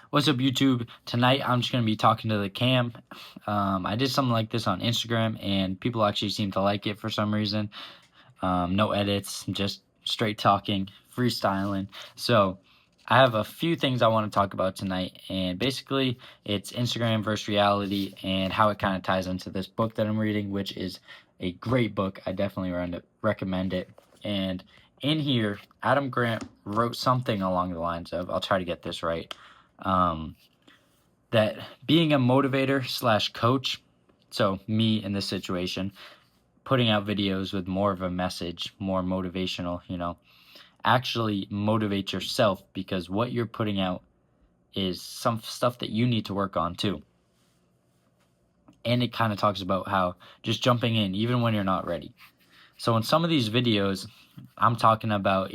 What's up, YouTube? Tonight I'm just going to be talking to the cam. I did something like this on Instagram, and people actually seem to like it for some reason. No edits, just straight talking, freestyling. So I have a few things I want to talk about tonight, and basically it's Instagram versus reality and how it kind of ties into this book that I'm reading, which is a great book. I definitely recommend it. And in here, Adam Grant wrote something along the lines of, I'll try to get this right, that being a motivator slash coach, so me in this situation, putting out videos with more of a message, more motivational, actually motivate yourself, because what you're putting out is some stuff that you need to work on too. And it kind of talks about how just jumping in even when you're not ready. So in some of these videos, I'm talking about,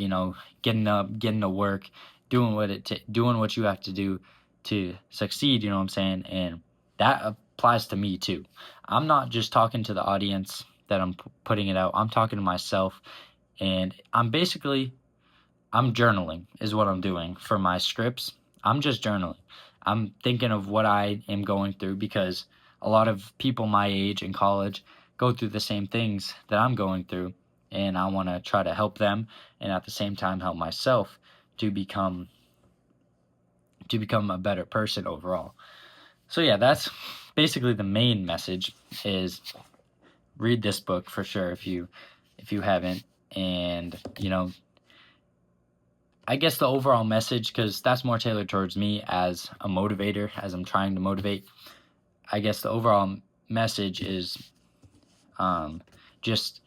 getting up, getting to work, doing what you have to do to succeed, you know what I'm saying? And that applies to me too. I'm not just talking to the audience that I'm putting it out. I'm talking to myself, and I'm journaling is what I'm doing for my scripts. I'm just journaling. I'm thinking of what I am going through, because a lot of people my age in college go through the same things that I'm going through, and I want to try to help them and at the same time help myself to become a better person overall. So yeah, that's basically the main message, is read this book for sure if you haven't. And I guess the overall message, because that's more tailored towards me as a motivator, as I'm trying to motivate. I guess the overall message is just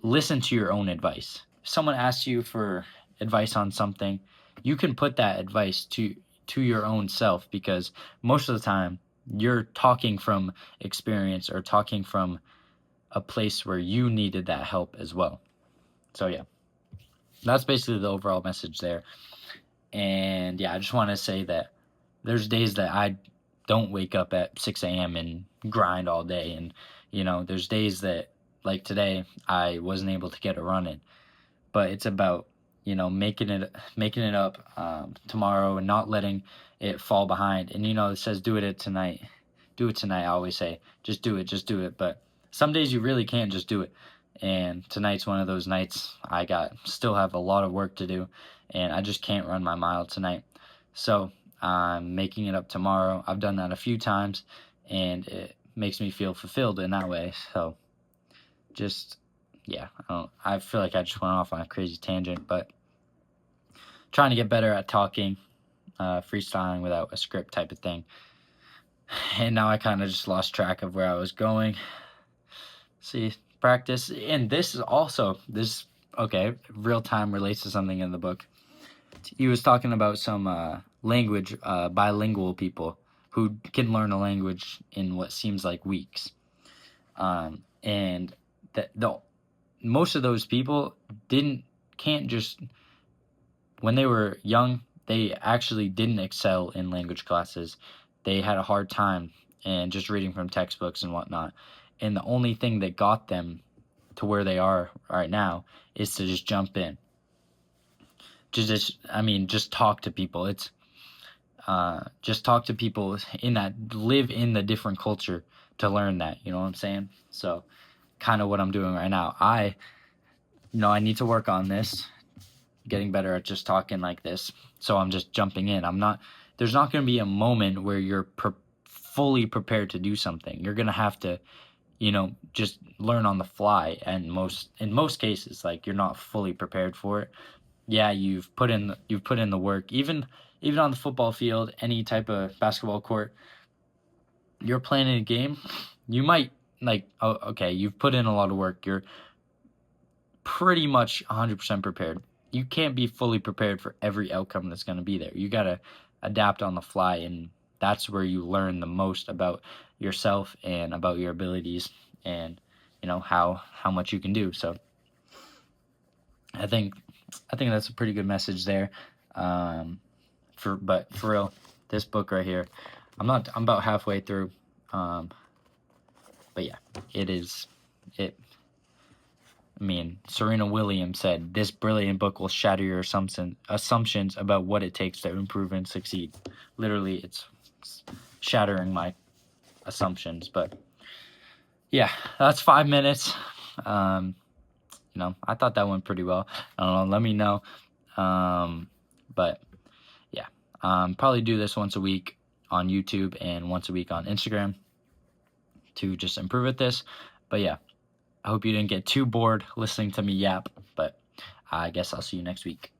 listen to your own advice. If someone asks you for advice on something, you can put that advice to your own self, because most of the time you're talking from experience or talking from a place where you needed that help as well. So yeah, that's basically the overall message there. And yeah, I just want to say that there's days that I don't wake up at 6 a.m. and grind all day. And, there's days that, like today, I wasn't able to get a run in. But it's about, making it up tomorrow and not letting it fall behind. And, it says do it tonight. Do it tonight. I always say, just do it. But some days you really can't just do it. And tonight's one of those nights. Still have a lot of work to do, and I just can't run my mile tonight. So I'm making it up tomorrow. I've done that a few times, and it makes me feel fulfilled in that way. So just, yeah, I feel like I just went off on a crazy tangent, but trying to get better at talking, freestyling without a script type of thing. And now I kind of just lost track of where I was going. See, practice. And this is also, okay, real time relates to something in the book. He was talking about some language, bilingual people who can learn a language in what seems like weeks. And most of those people can't just, when they were young, they actually didn't excel in language classes. They had a hard time and just reading from textbooks and whatnot. And the only thing that got them to where they are right now is to just jump in. Just talk to people. It's just talk to people live in the different culture to learn that. You know what I'm saying? So kind of what I'm doing right now. I need to work on this, getting better at just talking like this. So I'm just jumping in. There's not going to be a moment where you're fully prepared to do something. You're going to have to, just learn on the fly. And in most cases, like, you're not fully prepared for it. Yeah, you've put in the work. Even on the football field, any type of basketball court, you're playing a game, you might, okay, you've put in a lot of work. You're pretty much 100% prepared. You can't be fully prepared for every outcome that's going to be there. You got to adapt on the fly, and that's where you learn the most about yourself and about your abilities, and how much you can do. So I think that's a pretty good message there. But for real, this book right here, I'm about halfway through. But yeah, it I mean, Serena Williams said, "This brilliant book will shatter your assumptions about what it takes to improve and succeed." Literally, it's shattering my assumptions. But yeah, that's 5 minutes. I thought that went pretty well. I don't know. Let me know. But yeah, probably do this once a week on YouTube and once a week on Instagram to just improve at this. But yeah, I hope you didn't get too bored listening to me yap. But I guess I'll see you next week.